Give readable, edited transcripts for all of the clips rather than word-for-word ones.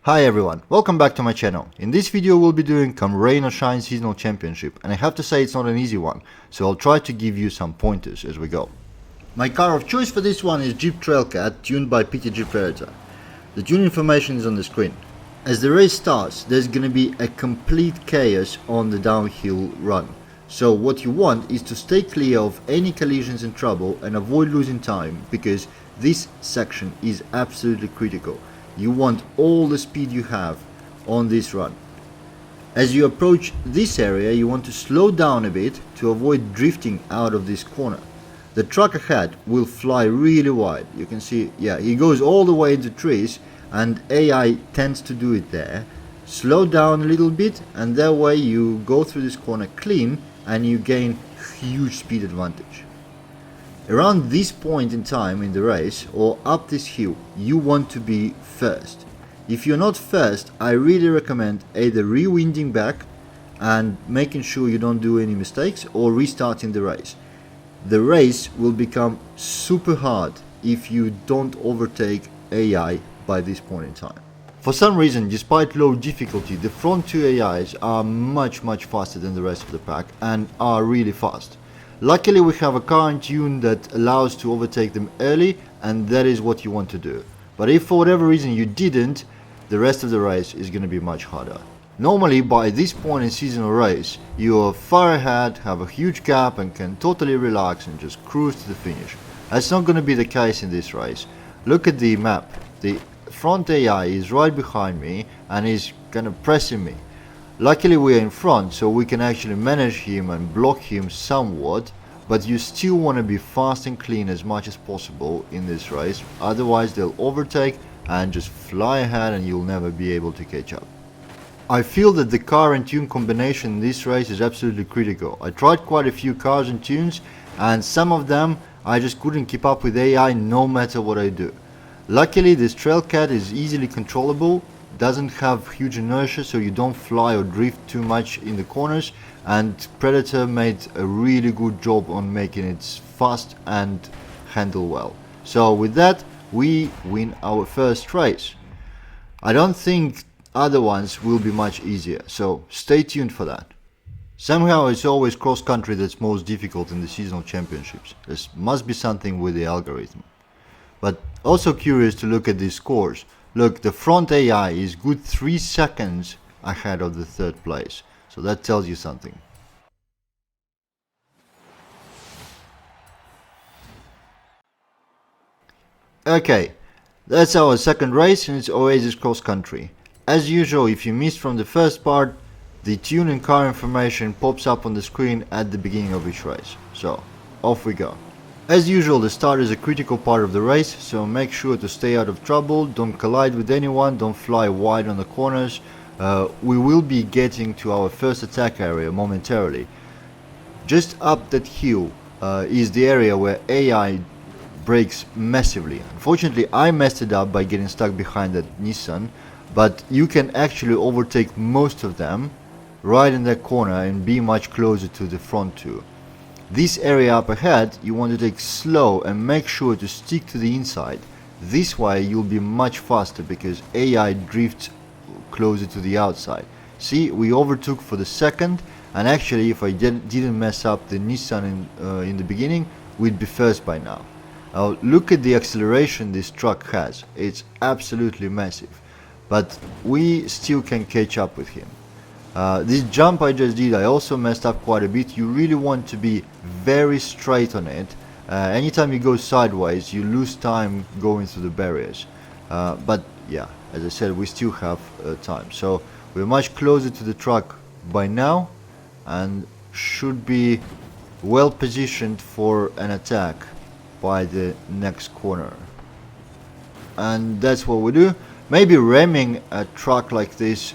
Hi everyone, welcome back to my channel. In this video we'll be doing Come Rain or Shine Seasonal Championship, and I have to say it's not an easy one, so I'll try to give you some pointers as we go. My car of choice for this one is Jeep Trailcat, tuned by PTG Predator. The tune information is on the screen. As the race starts, there's gonna be a complete chaos on the downhill run. So what you want is to stay clear of any collisions and trouble and avoid losing time, because this section is absolutely critical. You want all the speed you have on this run. As you approach this area, you want to slow down a bit to avoid drifting out of this corner. The truck ahead will fly really wide. You can see, yeah, he goes all the way into trees, and AI tends to do it there. Slow down a little bit, and that way you go through this corner clean and you gain huge speed advantage. Around this point in time in the race, or up this hill, you want to be first. If you're not first, I really recommend either rewinding back and making sure you don't do any mistakes, or restarting the race. The race will become super hard if you don't overtake AI by this point in time. For some reason, despite low difficulty, the front two AIs are much faster than the rest of the pack and are really fast. Luckily we have a car and tune that allows to overtake them early, and that is what you want to do. But if for whatever reason you didn't, the rest of the race is going to be much harder. Normally by this point in seasonal race, you are far ahead, have a huge gap and can totally relax and just cruise to the finish. That's not going to be the case in this race. Look at the map. The front AI is right behind me and is kind of pressing me. Luckily we are in front, so we can actually manage him and block him somewhat, but you still want to be fast and clean as much as possible in this race, otherwise they'll overtake and just fly ahead and you'll never be able to catch up. I feel that the car and tune combination in this race is absolutely critical. I tried quite a few cars and tunes, and some of them I just couldn't keep up with AI no matter what I do. Luckily this Trailcat is easily controllable, doesn't have huge inertia, so you don't fly or drift too much in the corners, and Predator made a really good job on making it fast and handle well. So with that we win our first race. I don't think other ones will be much easier, so stay tuned for that. Somehow it's always cross country that's most difficult in the seasonal championships. There must be something with the algorithm. But also curious to look at these scores. Look, the front AI is good 3 seconds ahead of the third place, so that tells you something. Okay, that's our second race, and it's Oasis cross country. As usual, if you missed from the first part, the tune and car information pops up on the screen at the beginning of each race. So, off we go. As usual, the start is a critical part of the race, so make sure to stay out of trouble, don't collide with anyone, don't fly wide on the corners. We will be getting to our first attack area momentarily. Just up that hill is the area where AI brakes massively. Unfortunately, I messed it up by getting stuck behind that Nissan, but you can actually overtake most of them right in that corner and be much closer to the front two. This area up ahead you want to take slow and make sure to stick to the inside. This way you'll be much faster because AI drifts closer to the outside. See, we overtook for the second, and actually if I didn't mess up the Nissan in the beginning, we'd be first by now. Now look at the acceleration this truck has. It's absolutely massive, but we still can catch up with him. This jump I just did, I also messed up quite a bit. You really want to be very straight on it. Anytime you go sideways you lose time going through the barriers, but yeah, as I said, we still have time, so we're much closer to the truck by now and should be well positioned for an attack by the next corner. And that's what we do. Maybe ramming a truck like this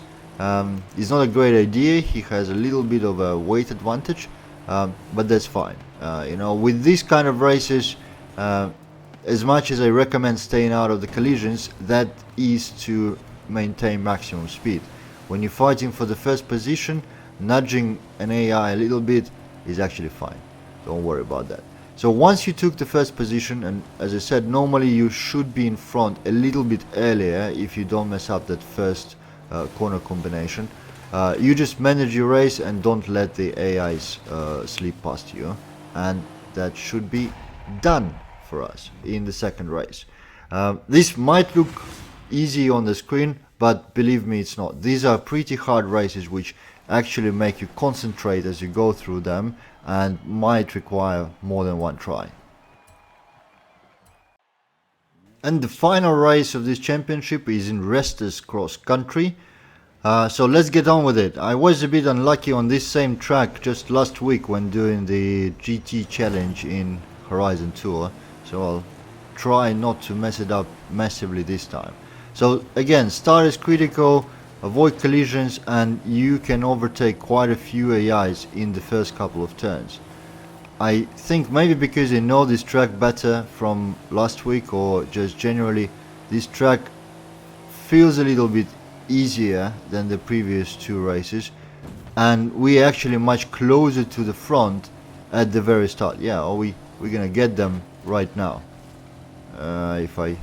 is not a great idea. He has a little bit of a weight advantage, but that's fine. You know, with these kind of races, as much as I recommend staying out of the collisions, that is to maintain maximum speed. When you're fighting for the first position, nudging an AI a little bit is actually fine. Don't worry about that. So once you took the first position, and as I said, normally you should be in front a little bit earlier if you don't mess up that first corner combination. You just manage your race and don't let the AIs slip past you, and that should be done for us in the second race. This might look easy on the screen, but believe me, it's not. These are pretty hard races which actually make you concentrate as you go through them and might require more than one try. And the final race of this championship is in Restos cross country. So let's get on with it. I was a bit unlucky on this same track just last week when doing the GT challenge in Horizon Tour, so I'll try not to mess it up massively this time. So again, start is critical, avoid collisions, and you can overtake quite a few AIs in the first couple of turns. I think maybe because they know this track better from last week, or just generally this track feels a little bit easier than the previous two races, and we're actually much closer to the front at the very start. Yeah, we're gonna get them right now. If I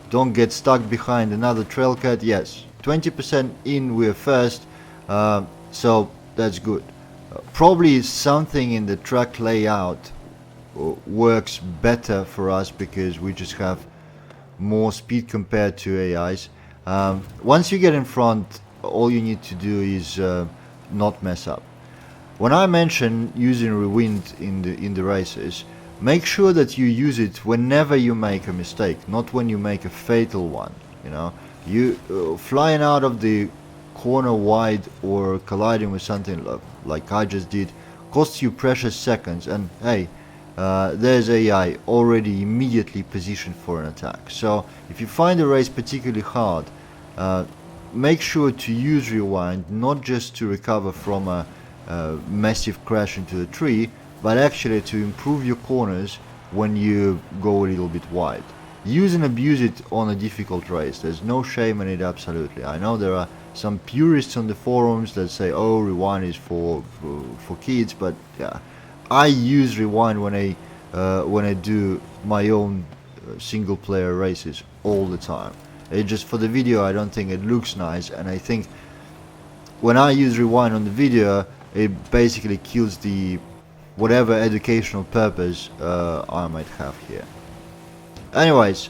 don't get stuck behind another trail cat, yes, 20% in, we're first, so that's good. Probably something in the track layout works better for us because we just have more speed compared to AIs. Once you get in front, all you need to do is not mess up. When I mention using rewind in the races, make sure that you use it whenever you make a mistake, not when you make a fatal one. You know, you flying out of the corner wide or colliding with something like I just did costs you precious seconds, and hey, there's AI already immediately positioned for an attack. So if you find the race particularly hard, make sure to use rewind, not just to recover from a massive crash into a tree, but actually to improve your corners when you go a little bit wide. Use and abuse it on a difficult race. There's no shame in it, absolutely. I know there are some purists on the forums that say, oh, rewind is for kids, but yeah, I use rewind when I do my own single player races all the time. It just, for the video, I don't think it looks nice, and I think when I use rewind on the video, it basically kills the whatever educational purpose I might have here. Anyways,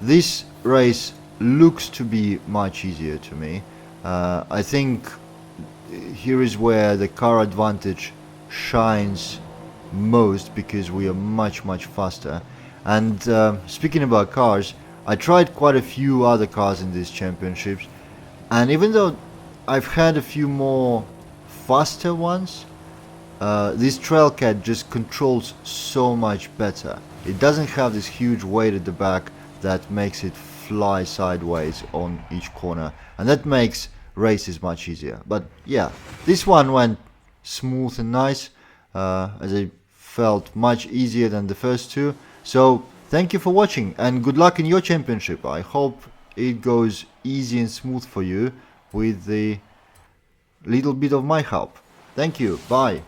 this race looks to be much easier to me. I think here is where the car advantage shines most, because we are much faster. And speaking about cars, I tried quite a few other cars in these championships, and even though I've had a few more faster ones, this Trailcat just controls so much better. It doesn't have this huge weight at the back that makes it fly sideways on each corner, and that makes races much easier. But yeah, this one went smooth and nice, as I felt much easier than the first two. So thank you for watching, and good luck in your championship. I hope it goes easy and smooth for you with the little bit of my help. Thank you, bye.